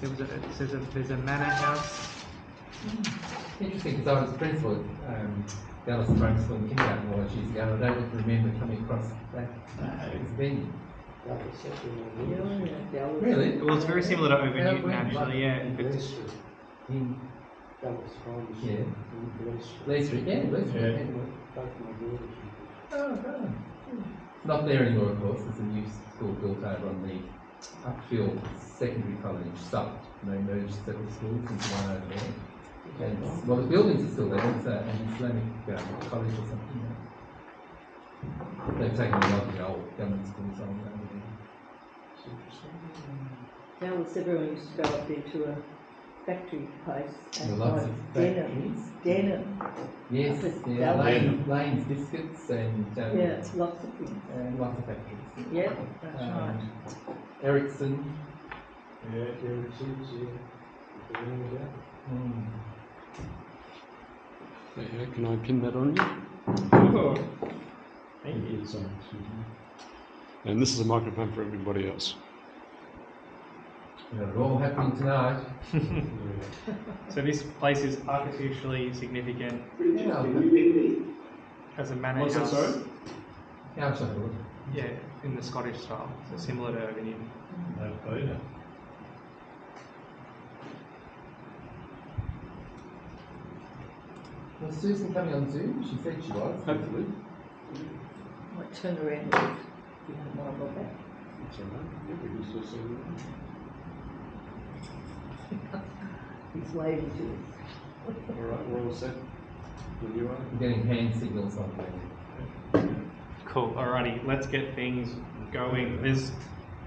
There's a manor house. Interesting, because I was a principal at Dallas Primary School in kindergarten all those years ago, and I don't remember coming across that venue. Really? Well, it's very similar to Over Newton, actually, yeah. Yeah. Blaze Street, yeah, Blaze Street. Yeah. Oh, right. Not there anymore, of course. There's a new school built over on the Upfield Secondary College site. And they merged several schools into one over there. And, well, the buildings are still there. It's an Islamic college or something. They've taken a lot of the old government schools on over there. Dallas, everyone used to go up there to a factory place and Lots buy of factories. denim. Yes, yeah, Lane's Biscuits and Yeah, lots of things. lots of factories. Yeah, that's right. Ericsson. Yeah, Ericsson's, yeah. Yeah, can I pin that on you? Oh, thank you. And this is a microphone for everybody else. They're all happening tonight. So this place is architecturally significant as a manor What's that, house. sorry? Yeah, I'll show you. Yeah, in the Scottish style, so similar to Over Newton. Was Susan coming on Zoom? She said she was. Hopefully. Might turn around if you don't mind about that. That's all right. Yeah, we can still see that. He's waving to us. All right, we're all set. When you are. I'm getting hand signals on there. Cool, alrighty, let's get things going. There's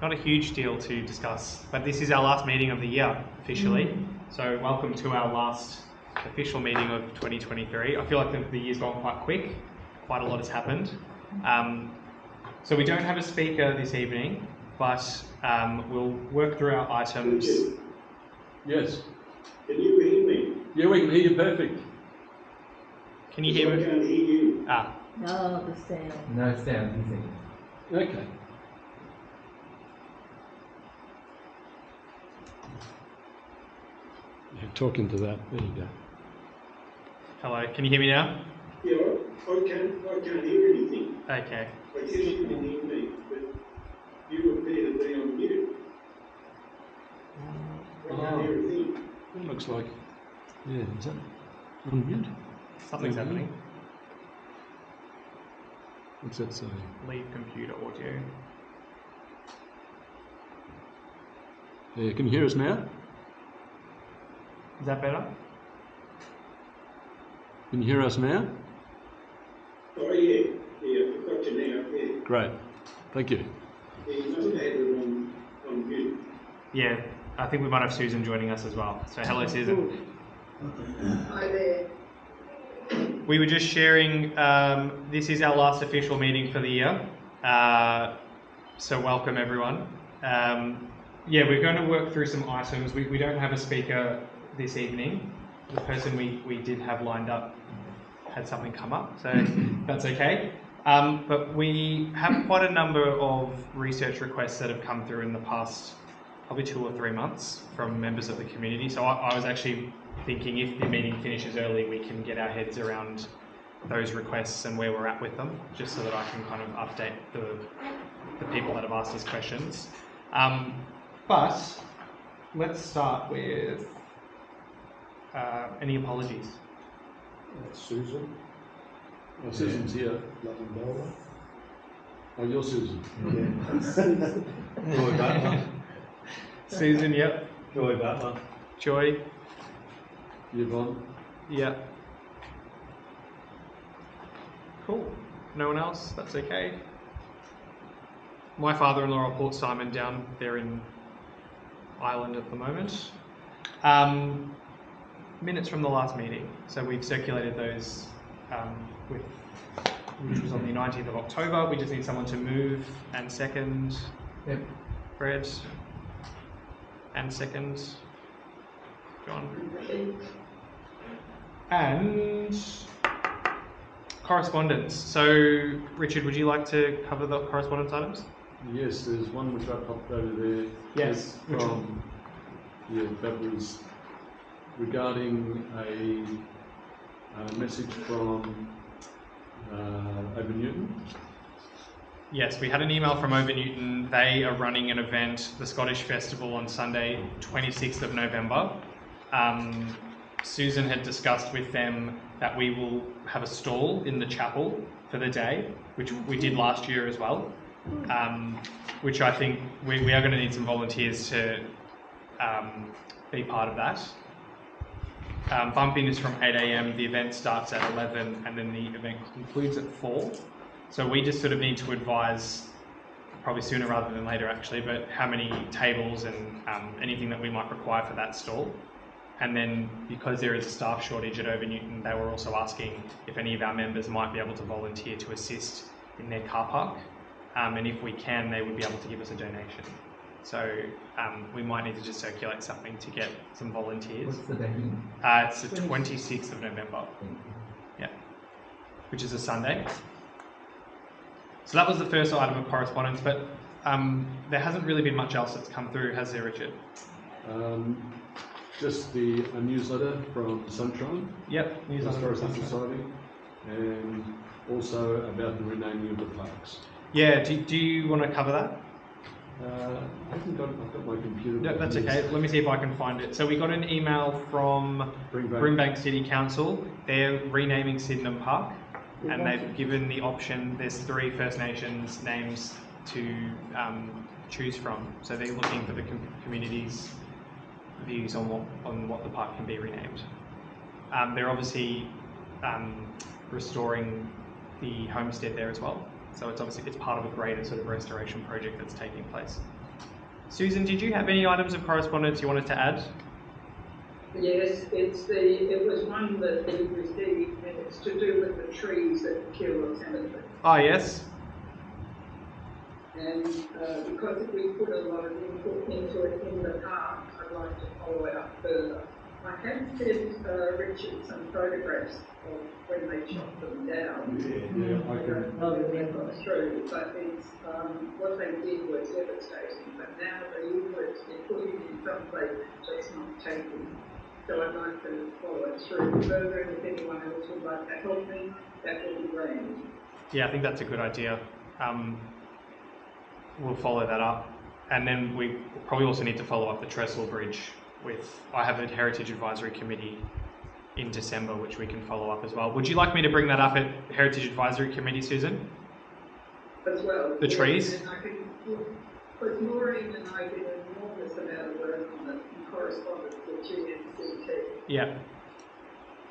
not a huge deal to discuss, but this is our last meeting of the year, officially. So welcome to our last official meeting of 2023. I feel like the year's gone quite quick. Quite a lot has happened. So we don't have a speaker this evening, but we'll work through our items. Yes. Can you hear me? Yeah, we can hear you perfect. Can you hear I me? can't hear you. Ah, No, the sound. No sound, he said. Okay. Yeah, talk into that. There you go. hello, can you hear me now? Yeah, I can't hear anything. Okay. I guess you can hear me, but you appear to be on mute. I can't hear a thing. It looks like. Yeah, is that on mute? Something's happening. What's that say? Leave computer audio. Yeah, can you hear us now? Is that better? Can you hear us now? Oh yeah, I've got you now, yeah. Great. Thank you. Yeah, you must have had it on mute. Yeah, I think we might have Susan joining us as well. So hello, Susan. Hi there. We were just sharing, this is our last official meeting for the year. So welcome everyone. Yeah, we're going to work through some items. We don't have a speaker this evening. The person we did have lined up had something come up, so that's okay. But we have quite a number of research requests that have come through in the past probably 2 or 3 months from members of the community. So I was actually thinking if the meeting finishes early, we can get our heads around those requests and where we're at with them, just so that I can kind of update the people that have asked us questions. But let's start with any apologies. Susan. Oh, Susan's here. Oh, you're Susan. Joy Butler. Susan, yep. Joy Butler. Joy, Yvonne. yep. Cool. No one else? That's okay. My father-in-law at Port Simon down there in Ireland at the moment. Minutes from the last meeting. So we've circulated those which was on the 19th of October. We just need someone to move and second. Yep. Fred. And second. John. And correspondence. So Richard, would you like to cover the correspondence items? Yes, there's one which I popped over there. Yes. From Yeah, that was regarding a message from Over Newton. Yes, we had an email from Over Newton. They are running an event, the Scottish Festival, on Sunday, 26th of November. Susan had discussed with them that we will have a stall in the chapel for the day, which we did last year as well, which I think we are going to need some volunteers to be part of that. Bump-in is from 8 a.m, the event starts at 11, and then the event concludes at 4. So we just sort of need to advise, probably sooner rather than later actually, but how many tables and anything that we might require for that stall. And then because there is a staff shortage at Over Newton, they were also asking if any of our members might be able to volunteer to assist in their car park. And if we can, they would be able to give us a donation. So we might need to just circulate something to get some volunteers. What's the date? It's the 26th of November. Yeah, which is a Sunday. So that was the first item of correspondence, but there hasn't really been much else that's come through, has there, Richard? Just a newsletter from Sunshine. Yep, newsletter Historical Society, and also about the renaming of the parks. Yeah, do you want to cover that? I think I've got my computer. No, that's okay. Let me see if I can find it. So we got an email from Brimbank City Council. They're renaming Sydenham Park, and they've given the option. There's 3 First Nations names to choose from. So they're looking for the community's views on what the park can be renamed. They're obviously restoring the homestead there as well. So it's part of a greater sort of restoration project that's taking place. Susan, did you have any items of correspondence you wanted to add? Yes, it was one that we received, and it's to do with the trees at Keilor Cemetery. Oh, yes. And because we put a lot of input into it in the past, I'd like to follow it up further. I have sent Richard some photographs of when they chopped them down. Yeah, I can. Through, but it's what they did was devastating. But now the inputs they're putting in some places just not taking. So I'd like to follow it through further, and if anyone else would like to help me, that would be great. Yeah, I think that's a good idea. We'll follow that up, and then we probably also need to follow up the Trestle Bridge with. I have a Heritage Advisory Committee in December, which we can follow up as well. Would you like me to bring that up at Heritage Advisory Committee, Susan? As well. The trees? And I think, because Maureen and I did an enormous amount of work on it in correspondence with GNCT. Yeah.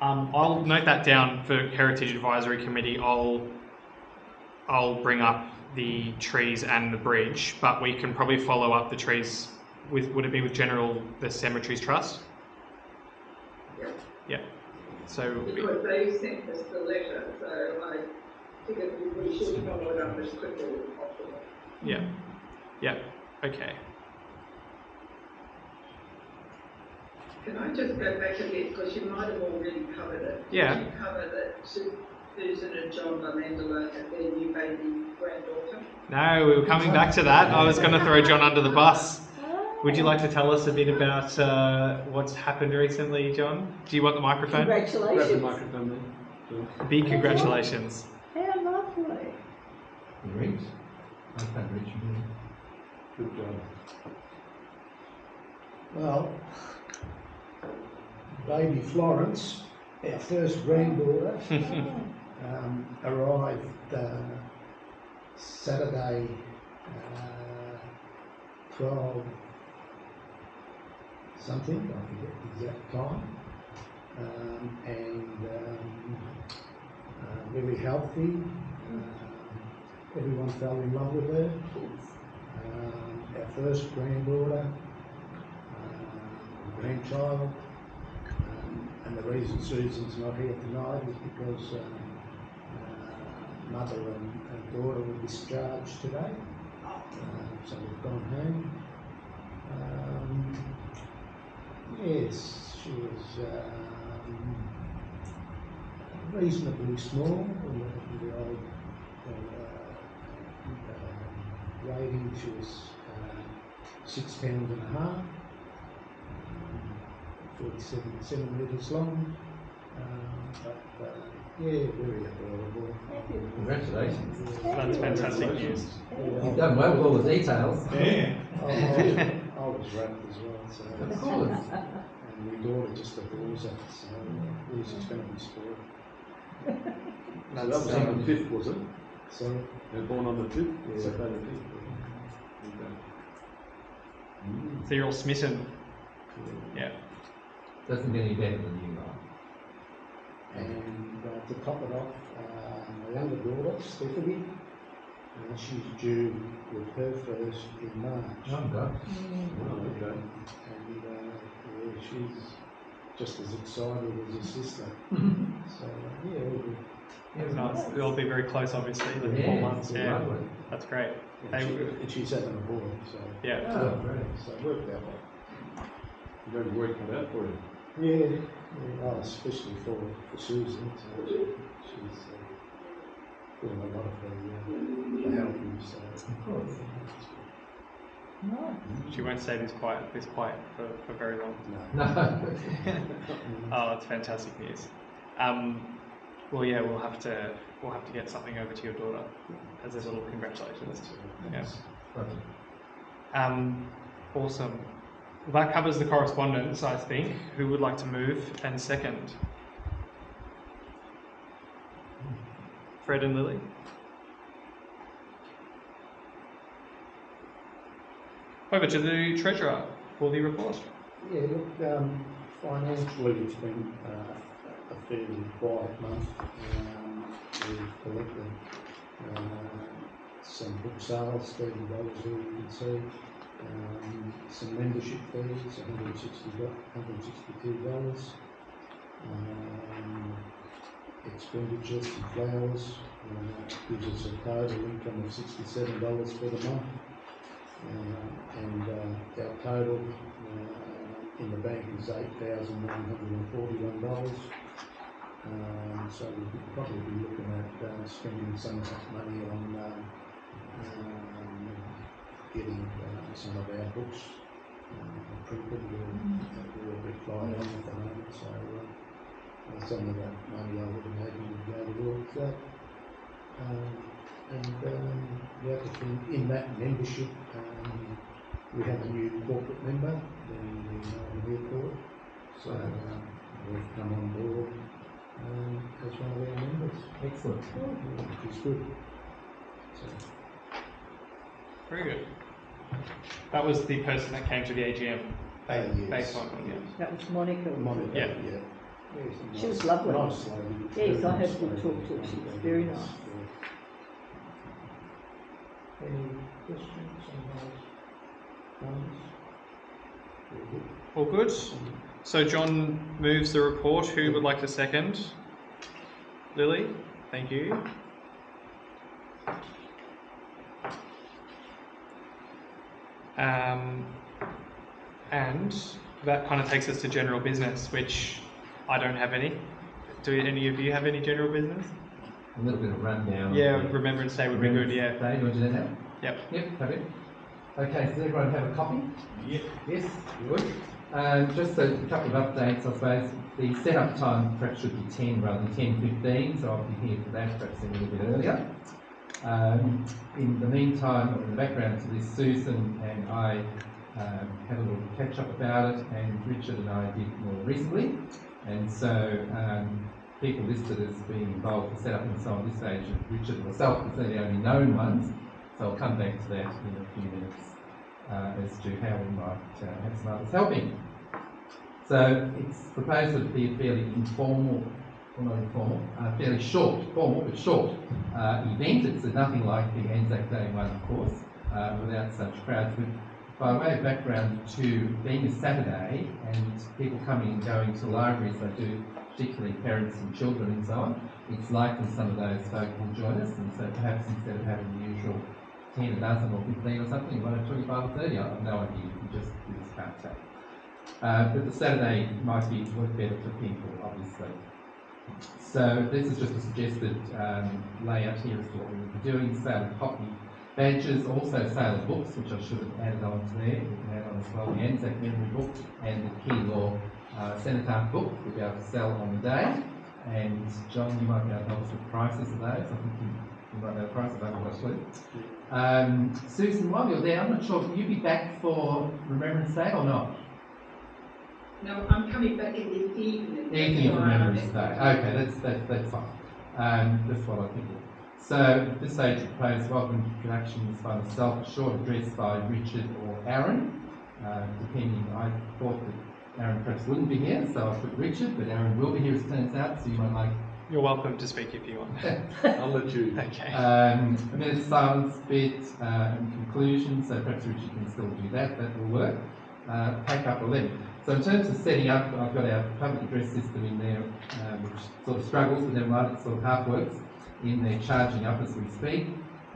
I'll note that down for Heritage Advisory Committee. I'll bring up the trees and the bridge, but we can probably follow up the trees with, would it be with the Cemeteries Trust? Yeah. Yeah. So Because they sent us the letter, so I figured we should follow it up as quickly as possible. yeah. Yeah. Okay. Can I just go back a bit, because you might have already covered it. Yeah. Did you cover that Susan and John Mandela and their new baby granddaughter? No, we were coming back to that. I was going to throw John under the bus. Would you like to tell us a bit about what's happened recently, John? Do you want the microphone? Grab the Congratulations. microphone then. Big congratulations. How lovely. Great. Okay, Richard. Good job. Well, baby Florence, our first granddaughter, arrived Saturday, 12 something, I forget the exact time, and very healthy. Everyone fell in love with her. Our first granddaughter, grandchild, and the reason Susan's not here tonight is because mother and daughter were discharged today, so we've gone home. Yes, she was reasonably small. The old rating, she was 6 pounds and a half. 47 centimetres long. Yeah, very affordable. Congratulations. That's fantastic news. You've done well with all the details. Yeah. I was wrapped as well, so. Of course. And my daughter just adores it, so Lucy's going to be spoiled. So that was on the 5th, was it? So, They're born on the 5th? Yeah. Saturday the 5th. Okay. So you're all smitten. Yeah. Doesn't get any better than you are. and to top it off, my younger daughter, Stephanie, she's due with her first in March. Oh, gosh. Oh, okay. And yeah, she's just as excited as her sister. So, yeah, all good. It's nice. They'll be very close, obviously, in 4 months. Yeah, Lovely. that's great. And she's having a boy, so. Yeah. Oh, great. So it worked out well. You got your work cut out for you. Yeah, oh, especially for Susan. So she's doing a lot of the helping. So Of course. She won't stay this quiet for very long. No. No. Oh, that's fantastic news. Well, yeah, we'll have to get something over to your daughter as a little congratulations. Yeah. Lovely. Awesome. Well, that covers the correspondence, I think. Who would like to move and second? Fred and Lily? Over to the treasurer for the report. Yeah, look, financially it's been a fairly quiet month. We've collected some book sales, $30 here you can see. Some membership fees, $162. Expenditures for flowers gives us a total income of $67 for the month. And our total in the bank is $8,941. So we could probably be looking at spending some of that money on getting some of our books printed. We're a bit light on at the moment, so some of that money I would imagine would go towards that. In that membership, we have a new corporate member, the airport, so we've come on board as one of our members. Excellent. Which is good. So, Very good. That was the person that came to the AGM. yes. Based on, yeah. That was Monica. Monica, Yeah. yeah. Yes, She was lovely. Nice lady. Yes, I Very had a good nice talk lady. to her. She was very nice. Yeah. Any questions on those comments? Very good. All good? So John moves the report. Who would like to second? Lily? Thank you. And that kind of takes us to general business, which I don't have any. Do any of you have any general business? A little bit of rundown. Yeah, Remembrance Day would be good, yeah. Day, do you want to do that now? Yep. Yep, perfect. Okay, does everyone have a copy? Yep. Yes, good. Just a couple of updates, I suppose. The setup time perhaps should be 10 rather than 10:15, so I'll be here for that, perhaps a little bit earlier. In the meantime, in the background to this, Susan and I had a little catch up about it, and Richard and I did more recently. And so people listed as being involved for setup and so on. At this stage, Richard and myself, because they're the only known ones. So I'll come back to that in a few minutes as to how we might have some others helping. So it's proposed to be a fairly informal, well not informal, fairly short, formal but short event. It's nothing like the Anzac Day one, of course, without such crowds. But by way of background, to being a Saturday and people coming and going to libraries, they do, particularly parents and children and so on, it's likely some of those folk will join us, and so perhaps instead of having the usual 10, a dozen or 15 or something, you might have 25 or 30, I have no idea, you just can't tell. But the Saturday might be work better for people, obviously. So this is just a suggested layout here as to what we will be doing. Sale of copy badges, also sale of books, which I should have added on to there. We can add on as well the Anzac Memory Book and the Keilor Cenotaph books we'll be able to sell on the day. And John, you might be able to help us with prices of those. I think you might know the price of that one, actually. Susan, while you're there, I'm not sure, will you be back for Remembrance Day or not? No, I'm coming back in the evening. Evening of Remembrance Day. Okay, that's fine. That's what I think. So at this stage, I propose welcome introductions by myself, short address by Richard or Aaron, depending. I thought that Aaron perhaps wouldn't be here, so I put Richard, but Aaron will be here as it turns out, so you might like. You're welcome to speak if you want. I'll let you. Okay. A minute's silence bit and conclusion, so perhaps Richard can still do that, that will work. Take up 11. So in terms of setting up, I've got our public address system in there, which sort of struggles, but never mind, it sort of half works in there, charging up as we speak.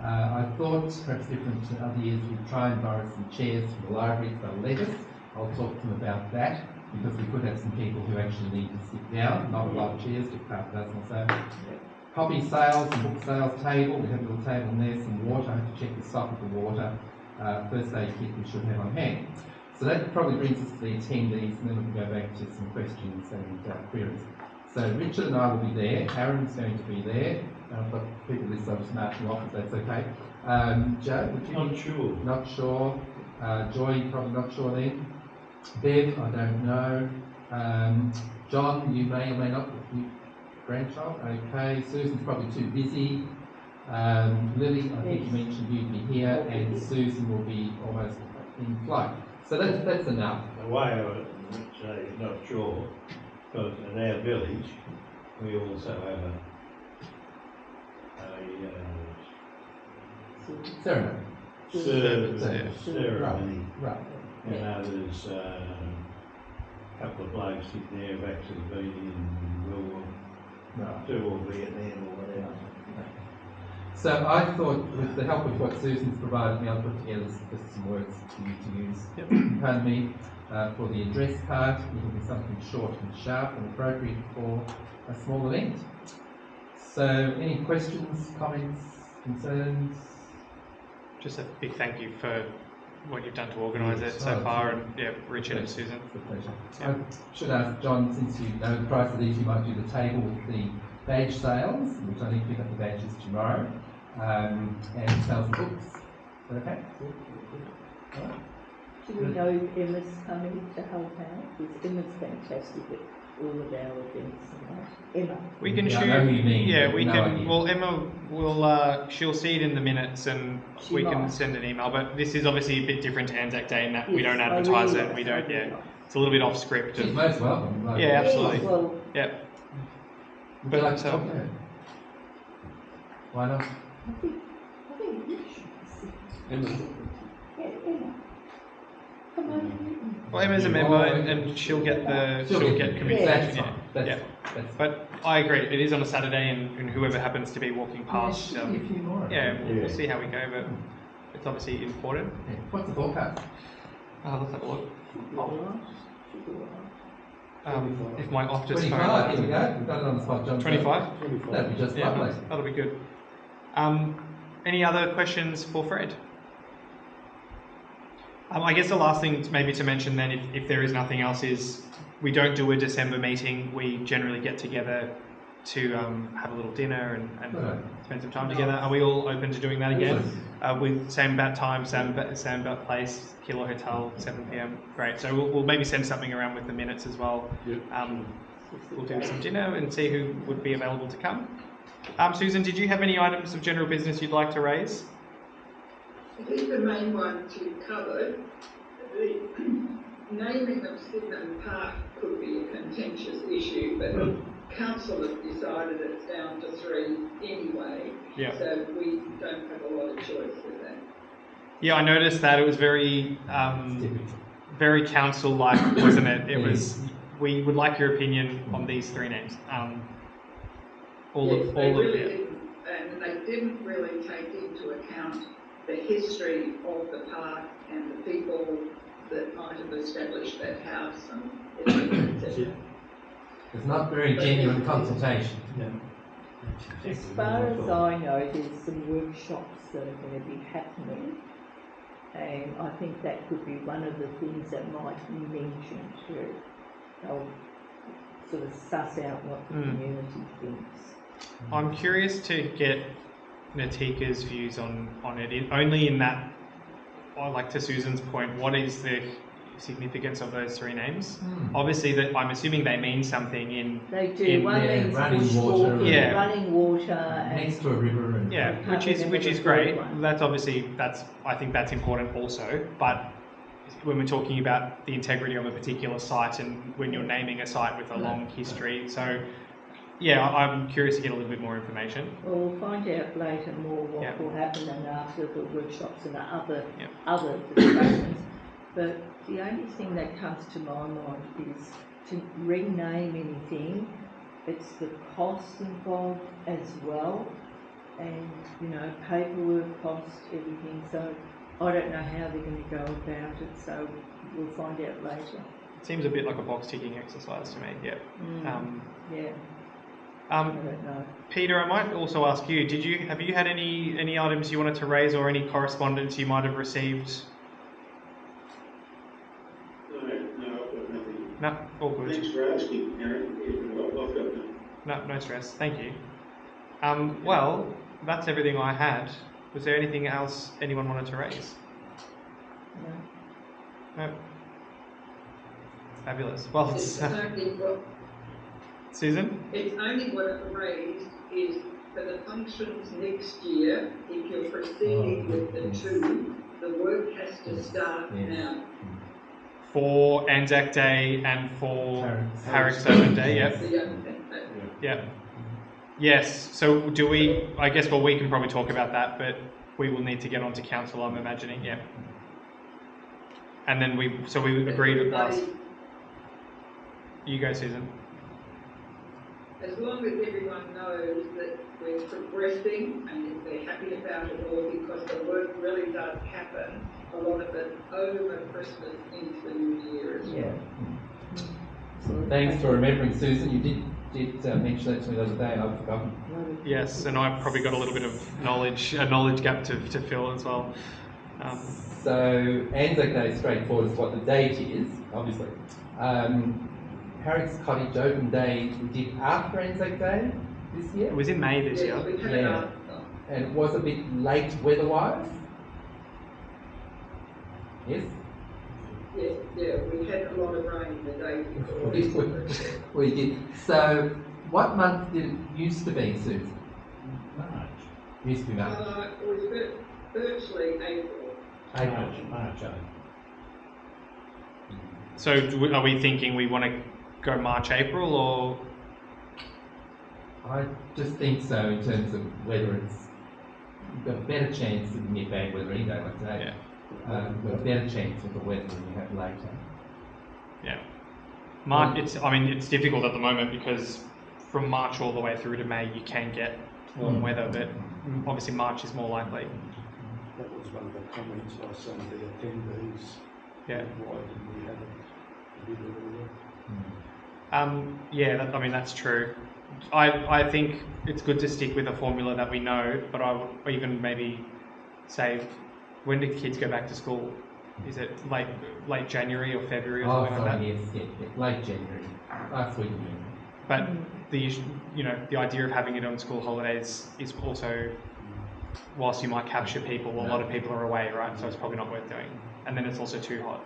I thought, perhaps different to other years, we'd try and borrow some chairs from the library if they'll let us. I'll talk to them about that, because we could have some people who actually need to sit down, not a lot of chairs, just half a dozen or so. Copy sales and book sales table, we have a little table in there, some water, I have to check the stock of the water. First aid kit we should have on hand. So that probably brings us to the attendees, and then we can go back to some questions and queries. So Richard and I will be there, Aaron's going to be there. I've got people this side just marching off, if that's okay. Joe, would you? Not sure. Not sure. Joy, probably not sure then. Bev, I don't know. John, you may or may not. Grandchild, okay. Susan's probably too busy. Lily, I think you mentioned you'd be here, and Susan will be almost in flight. So that's enough. The way I would say not sure, because in our village we also have Ceremony. ceremony. Right. You know, there's a couple of blokes sitting there who've actually been in World War Right. II or Vietnam or whatever. So I thought, with the help of what Susan's provided me, I'll put together just some words for you to use. Yep. Pardon me, for the address part. It'll be something short and sharp and appropriate for a small event. So, any questions, comments, concerns? Just a big thank you for what you've done to organise Yes, it so oh, far, and yeah, Richard and Susan. It's a pleasure. Yeah. I should ask John, since you know the price of these, you might do the table with the badge sales, which I need to pick up the badges tomorrow, and sales of books. Is that okay? All right. Do we know if Emma's coming to help out? Because Emma's fantastic at all of our events and that. Emma. We can Yeah, I shoot. know who you mean, Yeah, but we no can. idea. Well, Emma will. She'll see it in the minutes, and She we can might. send an email. But this is obviously a bit different to Anzac Day in that we Yes, don't I advertise really it. We like- don't. I really Yeah, like. it's a little bit off script. She's And, most welcome. Like, Yeah, absolutely. Yes, well, yeah. Would you like to But, talk to her? Why not? I think you should. Emma. Yeah, Emma. Come on. Well, Emma's a member, and she'll get the. She'll get committee. That's Yeah. fine. That's Yeah. fine. That's But I agree. It is on a Saturday, and whoever happens to be walking past. Yeah, a few more. Yeah, we'll Yeah. see how we go, but it's obviously important. Yeah. What's the forecast? Let's have a look. Oh. If my Optus 25, here we phone. go. We've got it on the spot, John. 25? 25. That'd be just Yeah, lovely. that'll be good. Any other questions for Fred? I guess the last thing maybe to mention then, if there is nothing else, is we don't do a December meeting. We generally get together to have a little dinner and Right. spend some time together. Are we all open to doing that again? With same bat time, same bat place, Keilor Hotel, 7 p.m. Great. So we'll maybe send something around with the minutes as well. Yep. We'll do some dinner and see who would be available to come. Susan, did you have any items of general business you'd like to raise? I think the main one to cover, the naming of Sydenham Park could be a contentious issue, but council has decided it's down to 3 anyway, Yeah. so we don't have a lot of choice with that. Yeah, I noticed that it was very, very council-like, wasn't it? It was. We would like your opinion on these 3 names. Yes, they all of really it. didn't, and they didn't really take into account the history of the park and the people that might have established that house and et cetera, et cetera. It's not very genuine consultation. As far as I know, there's some workshops that are going to be happening, and I think that could be one of the things that might be mentioned too. they'll sort of suss out what the community thinks. I'm curious to get Natika's views on it. Only in that, like to Susan's point, what is the significance of those three names? Obviously, that I'm assuming they mean something in. They do. One means running water. Running water, and next to a river. And which is great. That's obviously I think that's important also. But when we're talking about the integrity of a particular site and when you're naming a site with a long history, so. Yeah, I'm curious to get a little bit more information. Well, we'll find out later more what will happen and after the workshops and the other discussions. But the only thing that comes to my mind is to rename anything, it's the cost involved as well, and paperwork cost, everything. So I don't know how they're going to go about it. So we'll find out later. It seems a bit like a box ticking exercise to me. Yeah. I don't know. Peter, I might also ask you, have you had any items you wanted to raise or any correspondence you might have received? No, I've got nothing. No, all good. Thanks for asking, Aaron. I've got nothing. No stress. Thank you. Well, that's everything I had. Was there anything else anyone wanted to raise? No. Fabulous. Well, Susan? It's only what I've raised is for the functions next year, if you're proceeding with the two, the work has to start now. For Anzac Day and for Harrick's Open Day, yeah. Yes, so do we, I guess, we can probably talk about that, but we will need to get onto council, I'm imagining, yeah. And then we agreed at last. You go, Susan. As long as everyone knows that we're progressing and they're happy about it all, because the work really does happen, a lot of it over Christmas into the new year as well. Thanks for remembering, Susan. You did mention that to me the other day. I've forgotten. Yes, and I've probably got a little bit of a knowledge gap to fill as well. So Anzac Day is straightforward. Is what the date is, obviously. Harrick's Cottage Open Day we did after Anzac Day this year. It was in May this year. We had it after. And it was a bit late weather-wise. Yes? Yeah, we had a lot of rain the day before. We did. So, what month did it used to be, Susan? March. Used to be March. It was virtually April. March. So are we thinking we want to go March, April, or? I just think so in terms of whether you've got a better chance of getting bad weather any day like today. Yeah. You've got a better chance with the weather than you have later. Yeah. March, it's difficult at the moment because from March all the way through to May you can get warm weather, but obviously March is more likely. That was one of the comments by some of the attendees. Yeah. Why didn't we have it a bit earlier? That's true. I think it's good to stick with a formula that we know, but I would even maybe say, when do kids go back to school? Is it late January or February or something like that? Yes, late January, last week. But the idea of having it on school holidays is also, whilst you might capture people, a lot of people are away, right? So it's probably not worth doing. And then it's also too hot.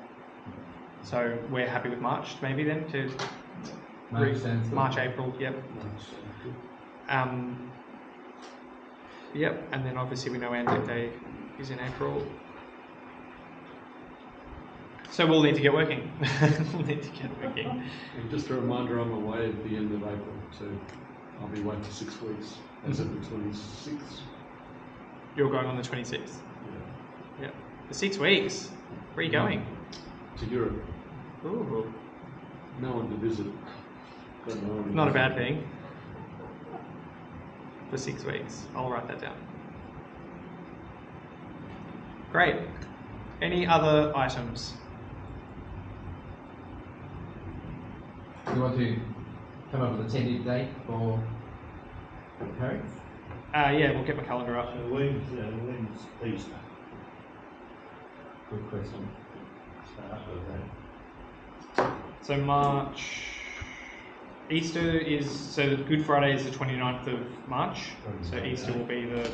So we're happy with March, maybe then to March, April, yep. Yep, and then obviously we know Anzac Day is in April. So we'll need to get working. And just a reminder, I'm away at the end of April, so I'll be away for 6 weeks. As of the 26th. You're going on the 26th? Yeah. For 6 weeks? Where are you going? To Europe. Ooh. No one to visit. Not a bad thing. For 6 weeks. I'll write that down. Great. Any other items? Do you want to come up with a tentative date for Harrick's? Yeah, we'll get my calendar up. So when's Easter? Good question. Start with that. So Easter is, so Good Friday is the 29th of March, so Easter will be the